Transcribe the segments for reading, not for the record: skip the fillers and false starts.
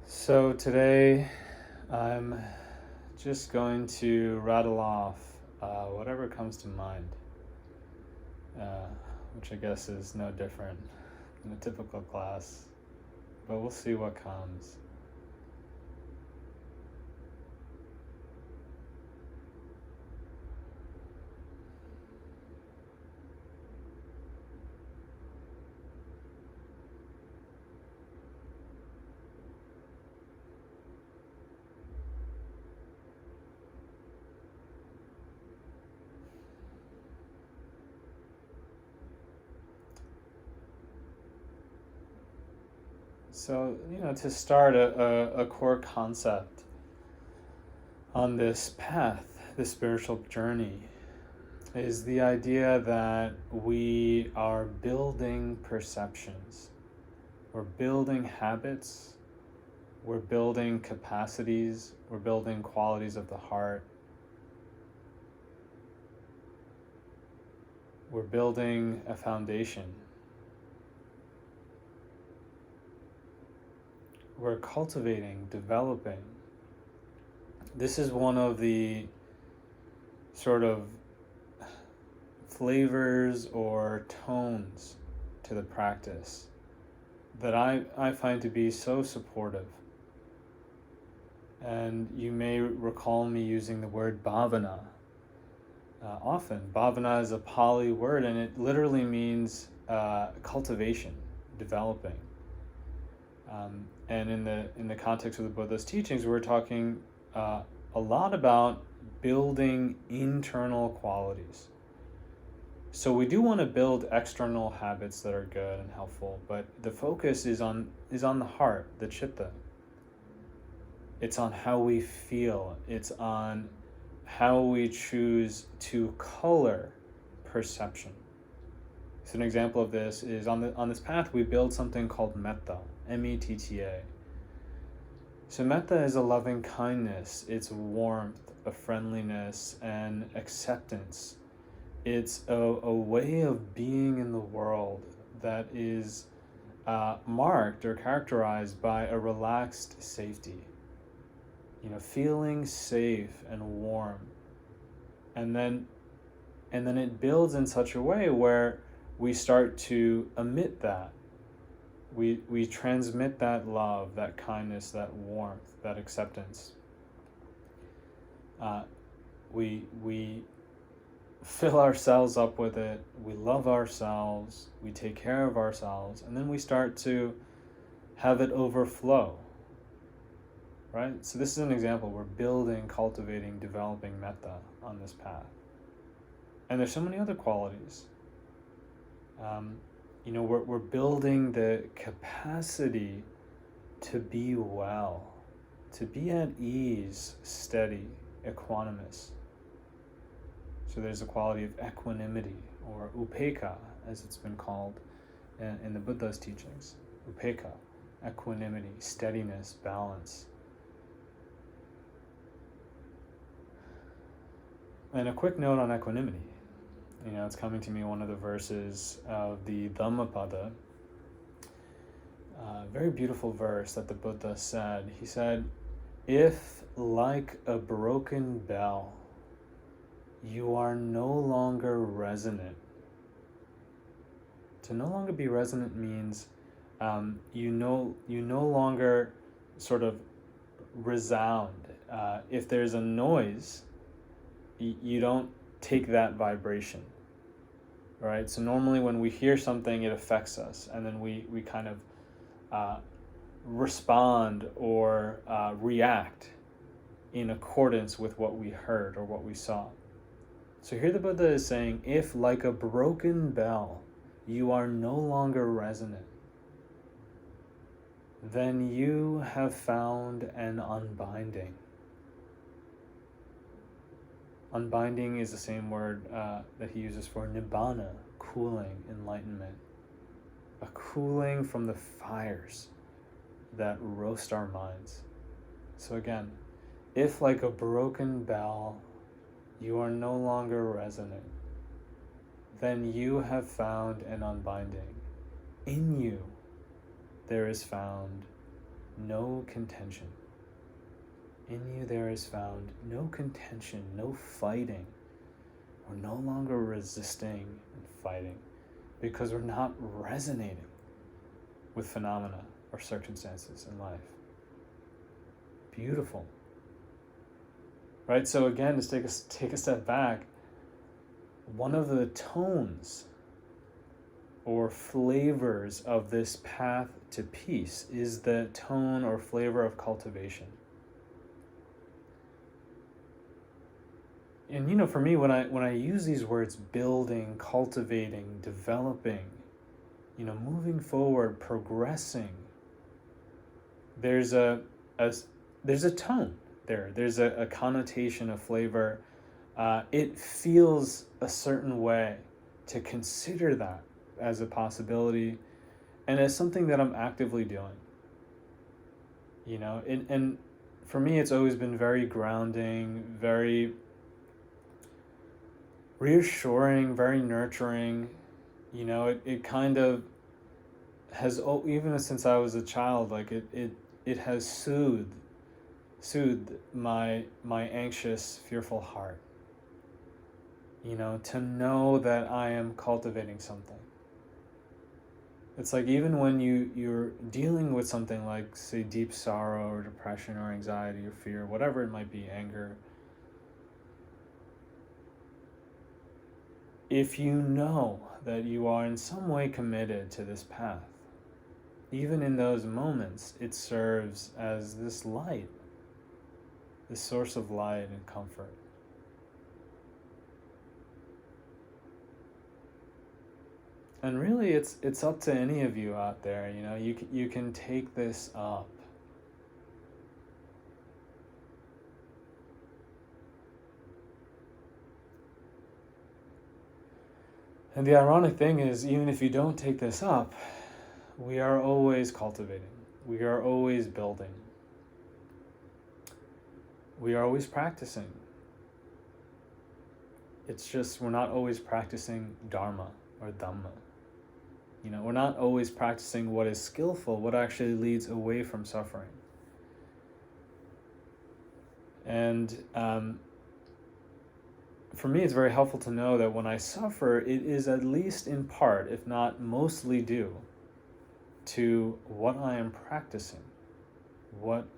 So today I'm just going to rattle off whatever comes to mind, uh, which I guess is no different than a typical class, but we'll see what comes. So, to start a core concept on this path, this spiritual journey, is the idea that we are building perceptions, we're building habits, we're building capacities, we're building qualities of the heart, we're building a foundation. We're cultivating, developing. This is one of the sort of flavors or tones to the practice that I find to be so supportive. And you may recall me using the word bhavana often. Bhavana is a Pali word, and it literally means cultivation, developing. And in the context of the Buddha's teachings, we're talking a lot about building internal qualities. So we do want to build external habits that are good and helpful, but the focus is on the heart, the citta. It's on how we feel. It's on how we choose to color perception. So an example of this is on this path we build something called metta, metta. So metta is a loving kindness, it's warmth, a friendliness, and acceptance. It's a way of being in the world that is marked or characterized by a relaxed safety. Feeling safe and warm. And then it builds in such a way where we start to emit that. We transmit that love, that kindness, that warmth, that acceptance. We fill ourselves up with it. We love ourselves. We take care of ourselves, and then we start to have it overflow. Right? So this is an example. We're building, cultivating, developing metta on this path. And there's so many other qualities. We're building the capacity to be well, to be at ease, steady, equanimous. So there's a quality of equanimity, or upekkha, as it's been called in the Buddha's teachings. Upekkha, equanimity, steadiness, balance. And a quick note on equanimity. It's coming to me one of the verses of the Dhammapada. Very beautiful verse that the Buddha said. He said, "If like a broken bell, you are no longer resonant." To no longer be resonant means you no longer sort of resound. If there's a noise, you don't take that vibration, right? So normally when we hear something, it affects us, and then we kind of respond or react in accordance with what we heard or what we saw. So here the Buddha is saying, if like a broken bell, you are no longer resonant, then you have found an unbinding. Unbinding is the same word that he uses for nibbana, cooling, enlightenment. A cooling from the fires that roast our minds. So again, if like a broken bell, you are no longer resonant, then you have found an unbinding. In you, there is found no contention. In you there is found no contention, no fighting. We're no longer resisting and fighting because we're not resonating with phenomena or circumstances in life. Beautiful. Right? So again, just take a step back. One of the tones or flavors of this path to peace is the tone or flavor of cultivation. And for me, when I use these words, building, cultivating, developing, moving forward, progressing, there's a tone there. There's a connotation, a flavor. It feels a certain way to consider that as a possibility and as something that I'm actively doing. And for me, it's always been very grounding, very reassuring, very nurturing. It kind of has, even since I was a child, like it has soothed my anxious, fearful heart. To know that I am cultivating something. It's like even when you're dealing with something like, say, deep sorrow or depression or anxiety or fear, whatever it might be, anger, if you know that you are in some way committed to this path, even in those moments, it serves as this light, this source of light and comfort. And really, it's up to any of you out there. You can take this up. And the ironic thing is, even if you don't take this up, we are always cultivating. We are always building. We are always practicing. It's just we're not always practicing Dharma or Dhamma. We're not always practicing what is skillful, what actually leads away from suffering. And for me, it's very helpful to know that when I suffer, it is at least in part, if not mostly, due to what I am practicing,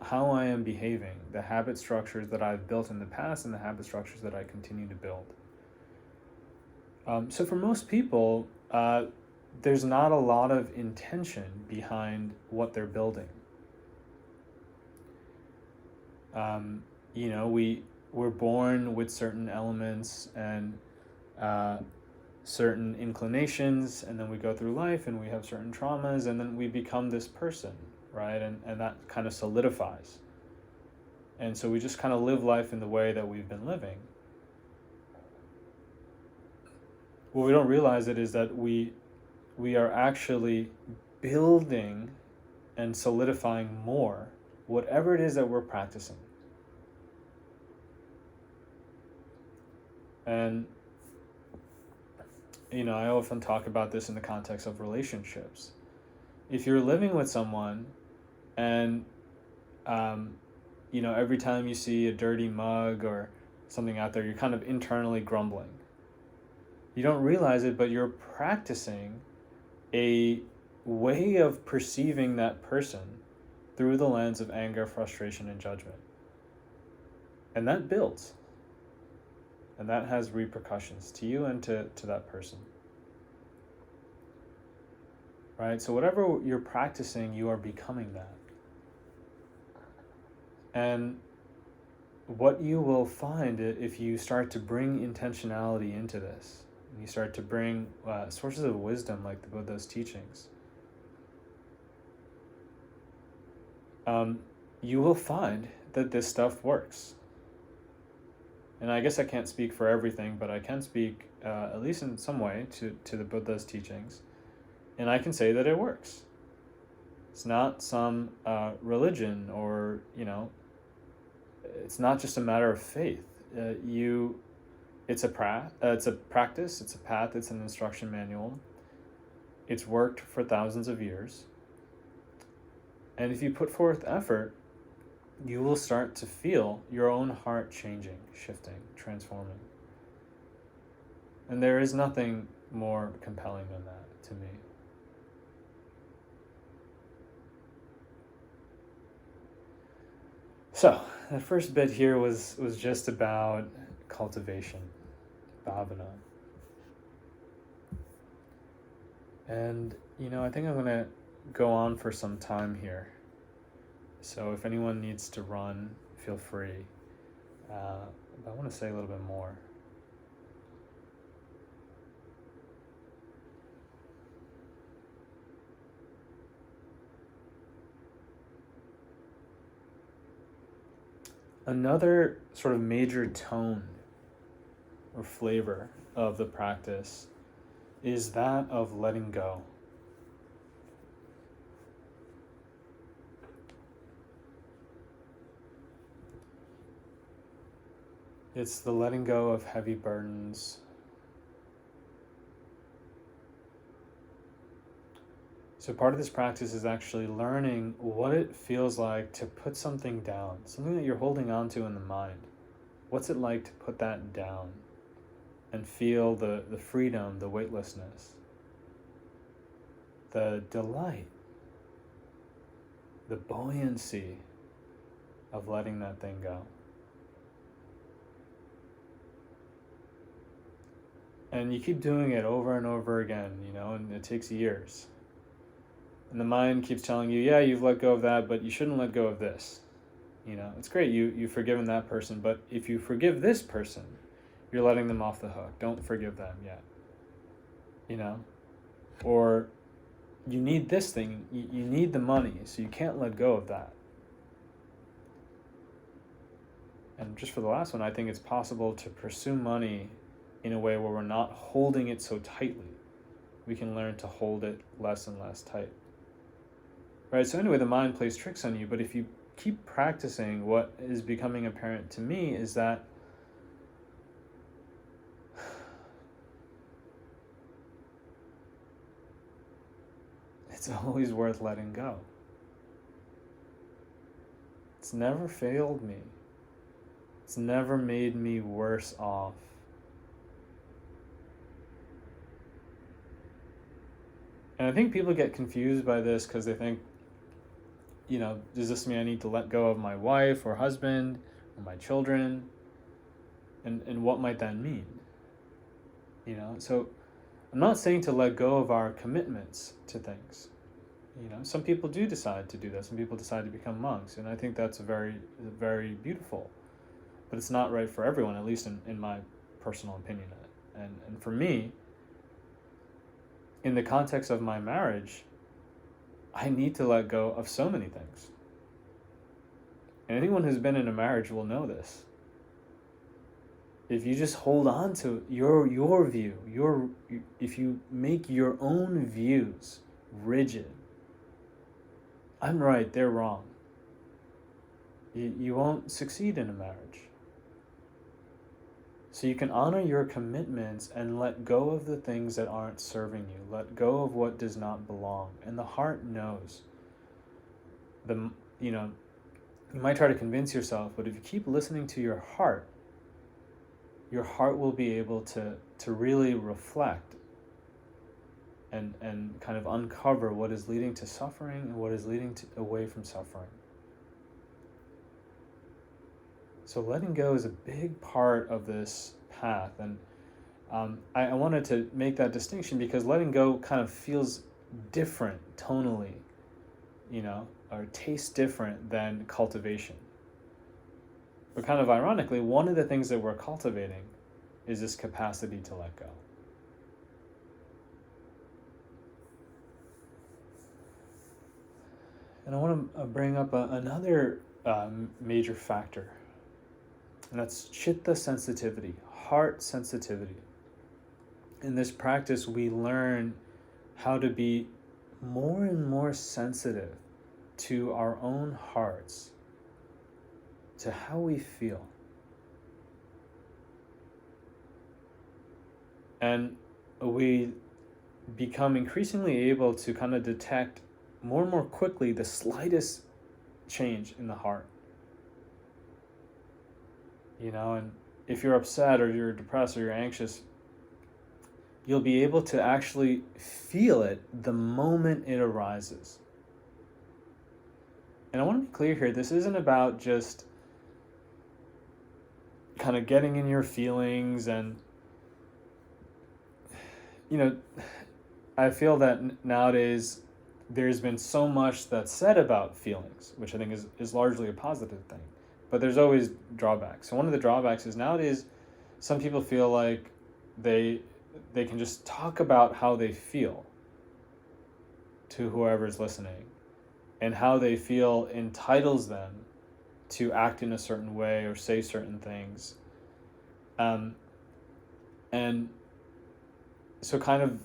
how I am behaving, the habit structures that I've built in the past and the habit structures that I continue to build. So for most people, there's not a lot of intention behind what they're building. We're born with certain elements and certain inclinations, and then we go through life and we have certain traumas, and then we become this person, right? And that kind of solidifies. And so we just kind of live life in the way that we've been living. What we don't realize is that we are actually building and solidifying more, whatever it is that we're practicing. And, I often talk about this in the context of relationships. If you're living with someone and, every time you see a dirty mug or something out there, you're kind of internally grumbling. You don't realize it, but you're practicing a way of perceiving that person through the lens of anger, frustration, and judgment. And that builds. And that has repercussions to you and to that person. Right? So whatever you're practicing, you are becoming that. And what you will find if you start to bring intentionality into this, and you start to bring sources of wisdom like the Buddha's teachings, you will find that this stuff works. And I guess I can't speak for everything, but I can speak, at least in some way, to the Buddha's teachings. And I can say that it works. It's not some religion or, it's not just a matter of faith. It's a practice, it's a path, it's an instruction manual. It's worked for thousands of years. And if you put forth effort, you will start to feel your own heart changing, shifting, transforming. And there is nothing more compelling than that to me. So, that first bit here was just about cultivation, bhavana. And, I think I'm going to go on for some time here. So if anyone needs to run, feel free. But I want to say a little bit more. Another sort of major tone or flavor of the practice is that of letting go. It's the letting go of heavy burdens. So part of this practice is actually learning what it feels like to put something down, something that you're holding on to in the mind. What's it like to put that down and feel the freedom, the weightlessness, the delight, the buoyancy of letting that thing go. And you keep doing it over and over again, and it takes years. And the mind keeps telling you, yeah, you've let go of that, but you shouldn't let go of this. It's great, you've forgiven that person, but if you forgive this person, you're letting them off the hook. Don't forgive them yet. Or you need this thing, you need the money, so you can't let go of that. And just for the last one, I think it's possible to pursue money in a way where we're not holding it so tightly. We can learn to hold it less and less tight. Right, so anyway, the mind plays tricks on you, but if you keep practicing, what is becoming apparent to me is that it's always worth letting go. It's never failed me. It's never made me worse off. And I think people get confused by this because they think, does this mean I need to let go of my wife or husband or my children? And what might that mean? So I'm not saying to let go of our commitments to things. Some people do decide to do that. Some people decide to become monks. And I think that's very, very beautiful. But it's not right for everyone, at least in my personal opinion. And for me, in the context of my marriage, I need to let go of so many things. And anyone who's been in a marriage will know this. If you just hold on to your view, if you make your own views rigid, I'm right, they're wrong, you won't succeed in a marriage. So you can honor your commitments and let go of the things that aren't serving you. Let go of what does not belong. And the heart knows. You might try to convince yourself, but if you keep listening to your heart will be able to really reflect and kind of uncover what is leading to suffering and what is leading away from suffering. So letting go is a big part of this path, and I wanted to make that distinction because letting go kind of feels different tonally, or tastes different than cultivation. But kind of ironically, one of the things that we're cultivating is this capacity to let go. And I want to bring up another major factor. And that's Citta sensitivity, heart sensitivity. In this practice, we learn how to be more and more sensitive to our own hearts, to how we feel. And we become increasingly able to kind of detect more and more quickly the slightest change in the heart. And if you're upset or you're depressed or you're anxious, you'll be able to actually feel it the moment it arises. And I want to be clear here, this isn't about just kind of getting in your feelings. And I feel that nowadays there's been so much that's said about feelings, which I think is largely a positive thing, but there's always drawbacks. So one of the drawbacks is nowadays some people feel like they can just talk about how they feel to whoever's listening, and how they feel entitles them to act in a certain way or say certain things. And so kind of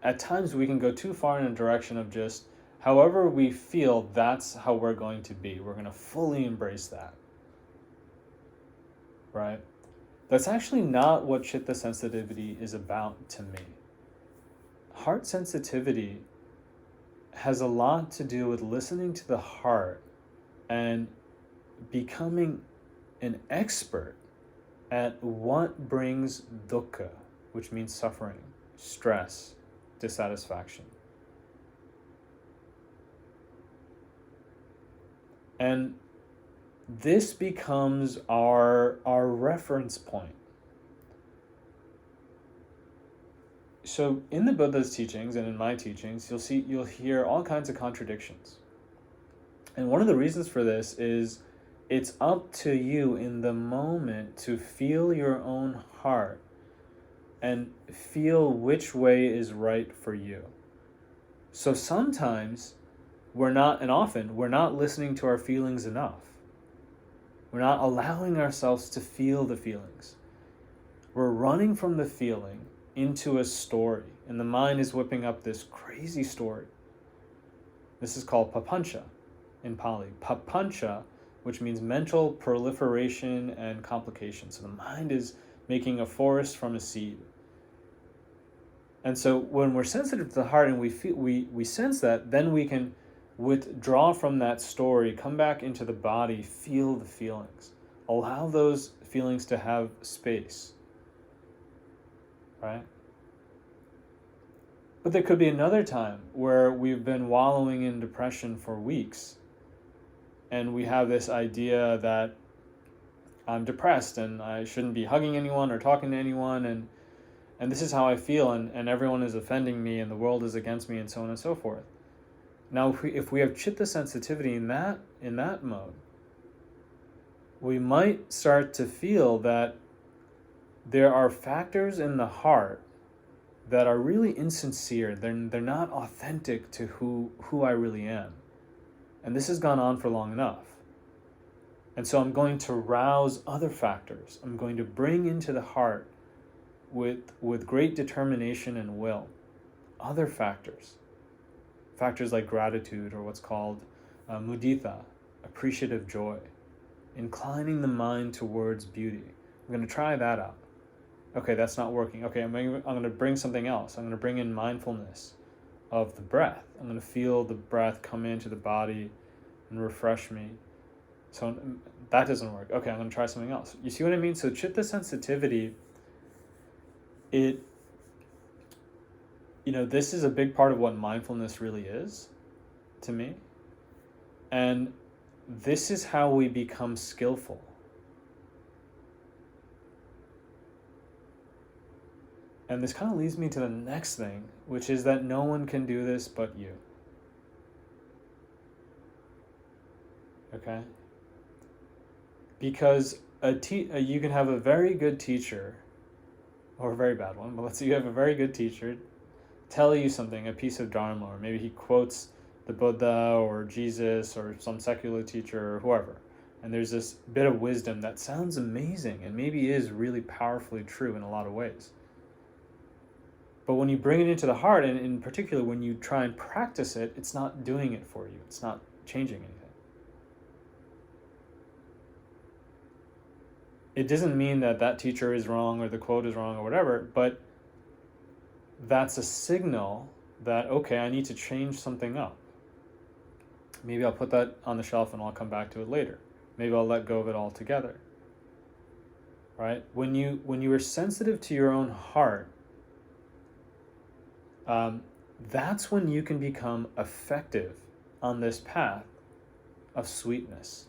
at times we can go too far in a direction of just however we feel, that's how we're going to be. We're going to fully embrace that. Right? That's actually not what Citta sensitivity is about to me. Heart sensitivity has a lot to do with listening to the heart and becoming an expert at what brings dukkha, which means suffering, stress, dissatisfaction. And this becomes our reference point. So in the Buddha's teachings and in my teachings, you'll hear all kinds of contradictions. And one of the reasons for this is it's up to you in the moment to feel your own heart and feel which way is right for you. So sometimes often we're not listening to our feelings enough. We're not allowing ourselves to feel the feelings. We're running from the feeling into a story, and the mind is whipping up this crazy story. This is called papancha in Pali. Papancha, which means mental proliferation and complication. So the mind is making a forest from a seed. And so when we're sensitive to the heart and we sense that, then we can withdraw from that story, come back into the body, feel the feelings. Allow those feelings to have space. Right? But there could be another time where we've been wallowing in depression for weeks, and we have this idea that I'm depressed and I shouldn't be hugging anyone or talking to anyone, and this is how I feel, and everyone is offending me and the world is against me, and so on and so forth. Now if we have Citta sensitivity in that mode, we might start to feel that there are factors in the heart that are really insincere. They're not authentic to who I really am. And this has gone on for long enough. And so I'm going to rouse other factors. I'm going to bring into the heart with great determination and will other factors. Factors like gratitude, or what's called mudita, appreciative joy. Inclining the mind towards beauty. I'm going to try that out. Okay, that's not working. Okay, I'm going to bring something else. I'm going to bring in mindfulness of the breath. I'm going to feel the breath come into the body and refresh me. So that doesn't work. Okay, I'm going to try something else. You see what I mean? So Citta sensitivity, this is a big part of what mindfulness really is to me. And this is how we become skillful. And this kind of leads me to the next thing, which is that no one can do this but you. Okay? Because you can have a very good teacher, or a very bad one, but let's say you have a very good teacher tell you something, a piece of Dharma, or maybe he quotes the Buddha or Jesus or some secular teacher or whoever. And there's this bit of wisdom that sounds amazing and maybe is really powerfully true in a lot of ways. But when you bring it into the heart, and in particular when you try and practice it, it's not doing it for you. It's not changing anything. It doesn't mean that teacher is wrong or the quote is wrong or whatever, but that's a signal that, okay, I need to change something up. maybe I'll put that on the shelf and I'll come back to it later. Maybe I'll let go of it altogether. Right? When you are sensitive to your own heart, that's when you can become effective on this path of sweetness.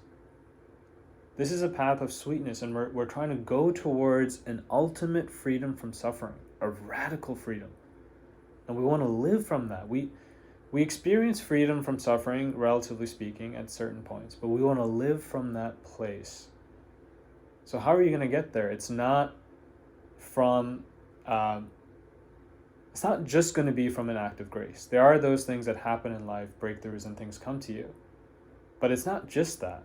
This is a path of sweetness, and we're trying to go towards an ultimate freedom from suffering, a radical freedom. And we want to live from that. We experience freedom from suffering, relatively speaking, at certain points, but we want to live from that place. So how are you going to get there? It's not from... it's not just going to be from an act of grace. There are those things that happen in life, breakthroughs and things come to you. But it's not just that.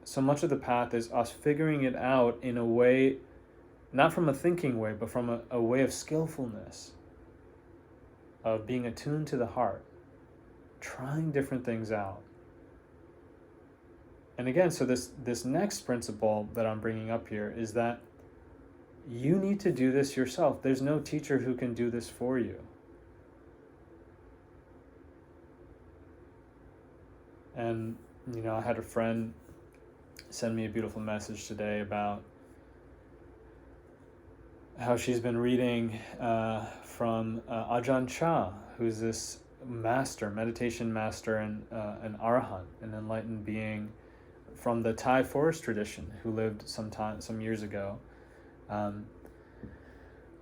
So much of the path is us figuring it out in a way, not from a thinking way, but from a way of skillfulness, of being attuned to the heart, trying different things out. And again, so this next principle that I'm bringing up here is that you need to do this yourself. There's no teacher who can do this for you. And, I had a friend send me a beautiful message today about how she's been reading from Ajahn Chah, who's this meditation master, and an arahant, an enlightened being from the Thai forest tradition, who lived some years ago. I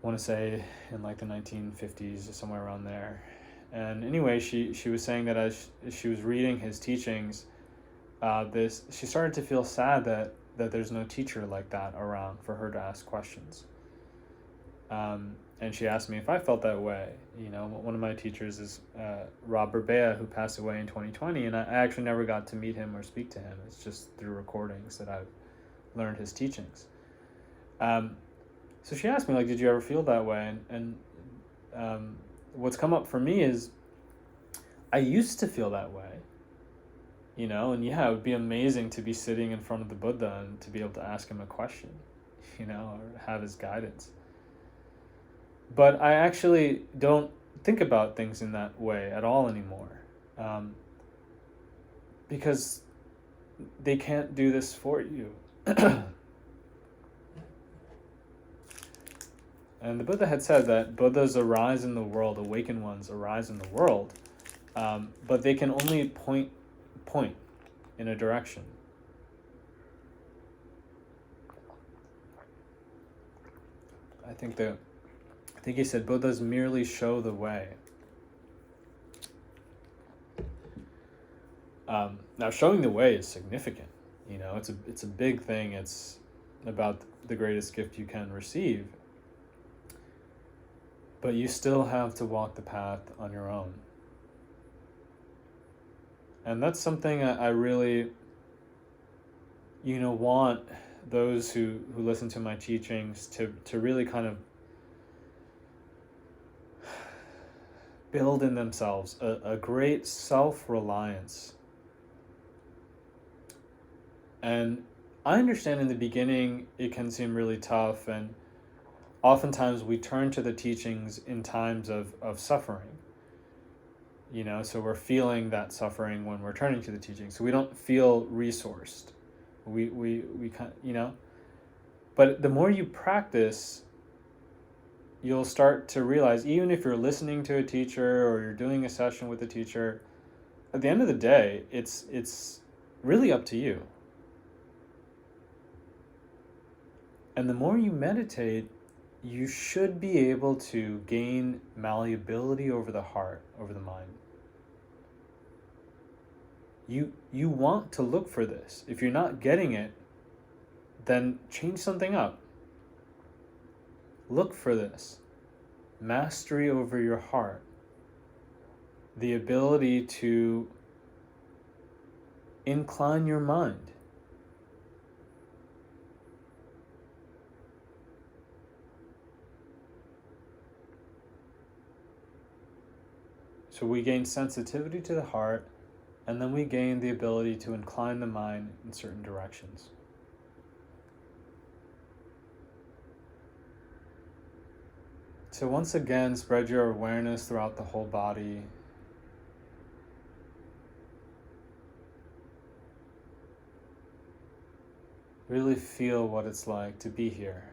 want to say in like the 1950s or somewhere around there. And anyway, she was saying that as she was reading his teachings, she started to feel sad that there's no teacher like that around for her to ask questions. And she asked me if I felt that way. One of my teachers is Rob Berbea, who passed away in 2020, and I actually never got to meet him or speak to him. It's just through recordings that I've learned his teachings. So she asked me, did you ever feel that way? And what's come up for me is I used to feel that way, and yeah, it would be amazing to be sitting in front of the Buddha and to be able to ask him a question, or have his guidance. But I actually don't think about things in that way at all anymore, because they can't do this for you. And the Buddha had said that Buddhas arise in the world, awakened ones arise in the world, but they can only point in a direction. I think he said Buddhas merely show the way. Now, showing the way is significant. It's a big thing. It's about the greatest gift you can receive. But you still have to walk the path on your own. And that's something I really, want those who listen to my teachings to really kind of build in themselves a great self-reliance. And I understand in the beginning it can seem really tough, and oftentimes we turn to the teachings in times of suffering, so we're feeling that suffering when we're turning to the teachings. So we don't feel resourced. We kind but the more you practice, you'll start to realize, even if you're listening to a teacher or you're doing a session with a teacher, at the end of the day, it's really up to you. And the more you meditate, you should be able to gain malleability over the heart, over the mind. You want to look for this. If you're not getting it, then change something up. Look for this. Mastery over your heart. The ability to incline your mind. So we gain sensitivity to the heart, and then we gain the ability to incline the mind in certain directions. So once again, spread your awareness throughout the whole body. Really feel what it's like to be here.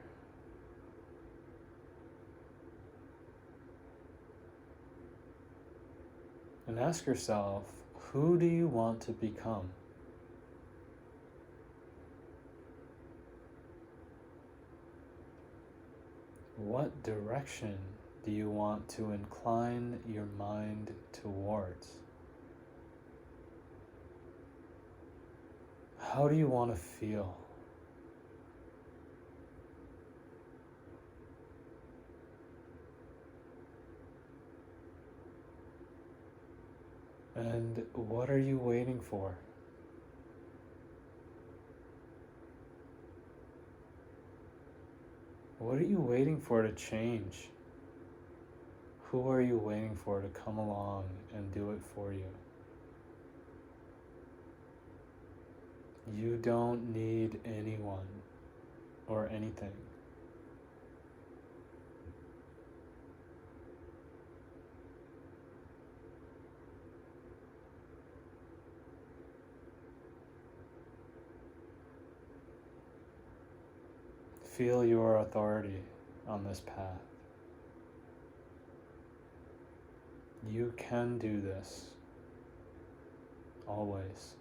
And ask yourself, who do you want to become? What direction do you want to incline your mind towards? How do you want to feel? And what are you waiting for? What are you waiting for to change? Who are you waiting for to come along and do it for you? You don't need anyone or anything. Feel your authority on this path. You can do this, always.